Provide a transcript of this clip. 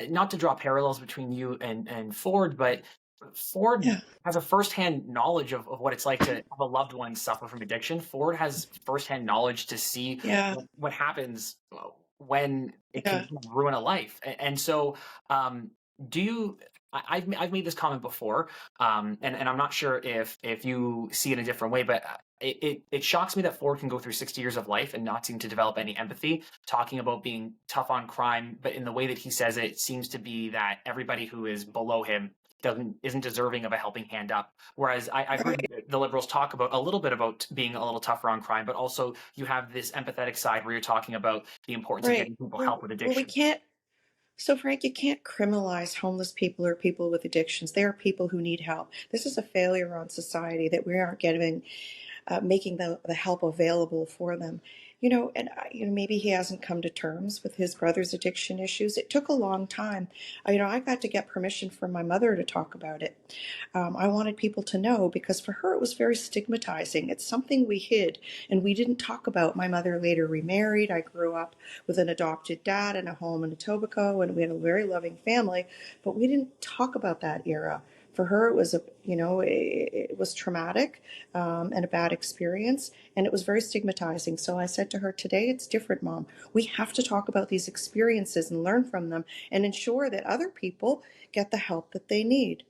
not to draw parallels between you and Ford, but Ford Yeah, has a firsthand knowledge of what it's like to have a loved one suffer from addiction. Ford has firsthand knowledge to see yeah, what happens when it yeah. can ruin a life. And so, um, do you? I've made this comment before, and I'm not sure if you see it a different way, but it shocks me that Ford can go through 60 years of life and not seem to develop any empathy, talking about being tough on crime, but in the way that he says it, it seems to be that everybody who is below him isn't deserving of a helping hand up. Whereas I've heard Right. the liberals talk about a little bit about being a little tougher on crime, but also you have this empathetic side where you're talking about the importance of Right. getting people help Well, with well, we addiction. can't. So, Frank, you can't criminalize homeless people or people with addictions. They are people who need help. This is a failure on society that we aren't giving making the help available for them. And maybe he hasn't come to terms with his brother's addiction issues. It took a long time. I got to get permission from my mother to talk about it. I wanted people to know because for her it was very stigmatizing. It's something we hid and we didn't talk about. My mother later remarried. I grew up with an adopted dad and a home in Etobicoke, and we had a very loving family, but we didn't talk about that era. For her, it was it was traumatic and a bad experience, and it was very stigmatizing. So I said to her, "Today it's different, Mom. We have to talk about these experiences and learn from them, and ensure that other people get the help that they need."